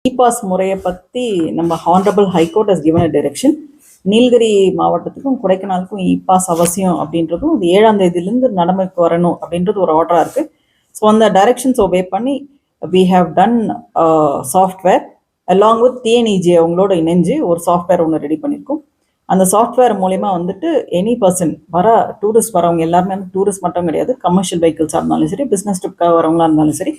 E-pass முறையை பற்றி நம்ம honourable high court has given a direction. Nilgiri மாவட்டத்துக்கும் கொடைக்கானலுக்கும் இ-பாஸ் அவசியம் அப்படின்றதும் அது 7ஆம் தேதியிலேருந்து நடைமுறைக்கு வரணும் அப்படின்றது ஒரு ஆர்டராக இருக்குது. ஸோ அந்த டைரக்ஷன்ஸ் ஒபே பண்ணி we have done software along with TNEG அவங்களோட இணைஞ்சு ஒரு சாஃப்ட்வேர் ஒன்று ரெடி பண்ணியிருக்கோம். அந்த சாஃப்ட்வேர் மூலயமா வந்துட்டு எனி பர்சன் டூரிஸ்ட் வரவங்க எல்லாருமே வந்து டூரிஸ்ட் மட்டும் கிடையாது, கமர்ஷியல் வெஹிக்கிள்ஸாக இருந்தாலும் சரி, பிஸ்னஸ் ட்ரிப்காக வரவங்களா இருந்தாலும் சரி,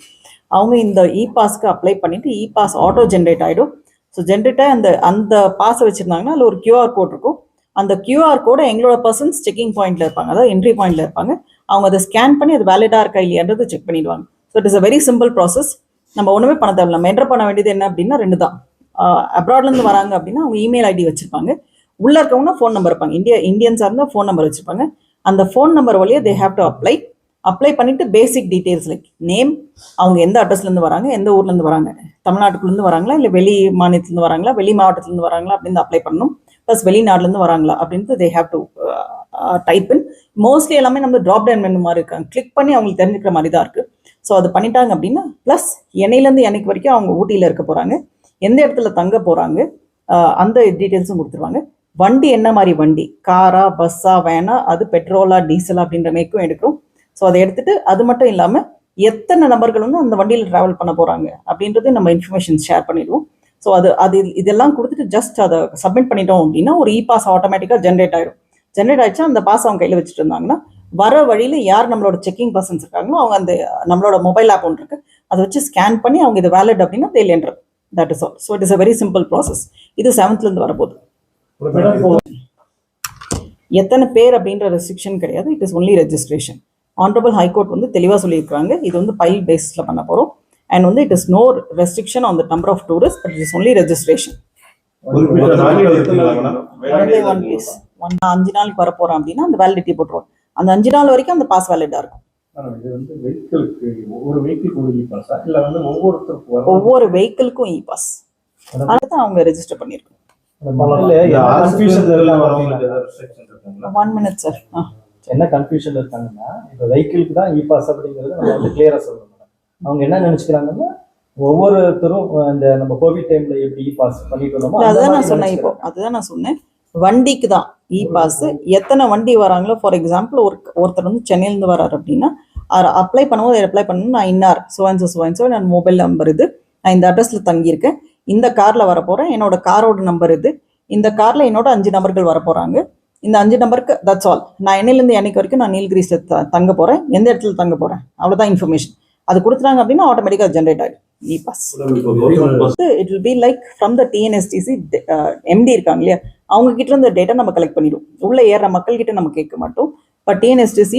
அவங்க இந்த இ-பாஸ்க்கு அப்ளை பண்ணிவிட்டு இ-பாஸ் ஆட்டோ ஜென்ரேட் ஆகிடும். ஸோ ஜென்ரேட் ஆகி அந்த பாஸை வச்சுருந்தாங்கன்னா அதில் ஒரு கியூஆர் கோட் இருக்கும். அந்த கியூஆர் கோடை எங்களோட பர்சன்ஸ் செக்கிங் பாயிண்டில் இருப்பாங்க, அதாவது என்ட்ரி பாயிண்டில் இருப்பாங்க. அவங்க அதை ஸ்கேன் பண்ணி அது வேலிடாக இருக்கா இல்லையான்றது செக் பண்ணிடுவாங்க. So it is a very simple process. நம்ம ஒன்றுமே பண்ண தேவையில்லை. நம்ம என்டர் பண்ண வேண்டியது என்ன அப்படின்னா 2 தான். அப்ராட்லேருந்து வராங்க அப்படின்னா அவங்க இமெயில் ஐடி வச்சுருப்பாங்க, உள்ளே இருக்கவங்கன்னா ஃபோன் நம்பர் இருப்பாங்க. இந்தியன்ஸாக இருந்தால் ஃபோன் நம்பர் வச்சுருப்பாங்க. அந்த ஃபோன் நம்பர் வழியாக தே ஹேவ் டு அப்ளை பண்ணிவிட்டு பேசிக் டீட்டெயில்ஸ் லைக் நேம், அவங்க எந்த அட்ரஸ்லேருந்து வராங்க, எந்த ஊர்லேருந்து வராங்க, தமிழ்நாட்டுக்குள்ளேருந்து வராங்களா இல்லை வெளி மாநிலத்துலேருந்து வராங்களா, வெளி மாவட்டத்துலேருந்து வராங்களா அப்படின்னு அப்ளை பண்ணணும். ப்ளஸ் வெளிநாடுலேருந்து வராங்களா அப்படின்ட்டு they have to type in. Mostly எல்லாமே நம்ம ட்ராப் டவுன் மெனு மாதிரி இருக்காங்க, கிளிக் பண்ணி அவங்களுக்கு தெரிஞ்சுக்கிற மாதிரி தான் இருக்குது. ஸோ அது பண்ணிட்டாங்க அப்படின்னா ப்ளஸ் என்னையிலேருந்து என்னைக்கு வரைக்கும் அவங்க ஊட்டியில் இருக்க போகிறாங்க, எந்த இடத்துல தங்க போகிறாங்க, அந்த டீட்டெயில்ஸும் கொடுத்துருவாங்க. வண்டி என்ன மாதிரி வண்டி, காரா பஸ்ஸா வேனா, அது பெட்ரோலா டீசலா அப்படின்ற மேக்கும் எடுக்கிறோம். ஸோ அதை எடுத்துகிட்டு அது மட்டும் இல்லாமல் எத்தனை நபர்கள் வந்து அந்த வண்டியில் ட்ராவல் பண்ண போகிறாங்க அப்படின்றது நம்ம இன்ஃபர்மேஷன் ஷேர் பண்ணிடுவோம். ஸோ இதெல்லாம் கொடுத்துட்டு ஜஸ்ட் அதை சப்மிட் பண்ணிட்டோம் அப்படின்னா ஒரு இ-பாஸ் ஆட்டோமேட்டிக்காக ஜென்ரேட் ஆகிடும். ஜென்ரேட் ஆகிடுச்சா அந்த பாஸ் அவங்க கையில் வச்சுட்டு இருந்தாங்கன்னா வர வழியில் யார் நம்மளோட செக்கிங் பர்சன்ஸ் இருக்காங்களோ அவங்க அந்த நம்மளோட மொபைல் ஆப் ஒன்று இருக்குது, அதை வச்சு ஸ்கேன் பண்ணி அவங்க இது வேலிட் அப்படின்னா they'll enter. That is all. So it is a very simple process. இது 7th வரப்போகுது. எத்தனை பேர் அப்படின்ற ரெஸ்ட்ரிக்ஷன் கிடையாது, it is only registration. Honourable high court வந்து தெளிவாக சொல்லியிருக்காங்க, இது வந்து பைல் பேஸில் பண்ண போகிறோம். அண்ட் வந்து it is no restriction on the number of tourist, but it is only registration. 5 நாளுக்கு வர போகிறோம் அப்படின்னா அந்த வேலிடிட்டி போட்டுருவோம். அந்த 5 நாள் வரைக்கும் அந்த பாஸ் வேலிடாக இருக்கும். ஒவ்வொரு வெஹிக்கிளுக்கும் இ-பாஸ், அதுதான் அவங்க ரெஜிஸ்டர் பண்ணியிருக்கோம். 1 minute சார். என்ன கன்ஃபியூஷன் இருக்காங்கன்னா, இப்போ வெஹிக்கிளுக்கு தான் இ-பாஸ் அப்படிங்கிறது நம்ம வந்து கிளியரா சொல்லணும். அவங்க என்ன நினைச்சுக்கிறாங்கன்னா, ஒவ்வொருத்தரும் இந்த நம்ம கோவிட் டைம்ல எப்படி இ-பாஸ் பண்ணிட்டு வந்தோமோ அதுதான் நான் சொன்னேன். வண்டிக்கு தான் இ-பாஸ். எத்தனை வண்டி வராங்களோ, ஃபார் எக்ஸாம்பிள் ஒருத்தர் வந்து சென்னையிலேருந்து வராரு அப்படின்னா அப்ளை பண்ணும்போது அப்ளை பண்ணணும், நான் இன்னார் சுவன்சோ நான் மொபைல் நம்பர் இது, நான் இந்த அட்ரஸில் தங்கியிருக்கேன், இந்த காரில் வரப்போகிறேன், என்னோட காரோட நம்பர் இது, இந்த காரில் என்னோட 5 நபர்கள் வர போகிறாங்க, இந்த 5 நம்பருக்கு தட்ஸ் ஆல். நான் என்னையிலேருந்து என்னைக்கு வரைக்கும் நான் நீலகிரிஸில் தங்க போகிறேன், எந்த இடத்துல தங்க போகிறேன், அவ்வளோதான் இன்ஃபர்மேஷன். அது கொடுத்துட்டாங்க அப்படின்னா ஆட்டோமேட்டிக்காக ஜென்ரேட் ஆகிடும் e pass. It will be like from the TNSTC MD இருக்காங்க இல்லையா, அவங்க கிட்ட இருந்த டேட்டா நம்ம கலெக்ட் பண்ணிடுவோம். உள்ளே ஏற மக்கள்கிட்ட நம்ம கேட்க மாட்டோம். But TNSTC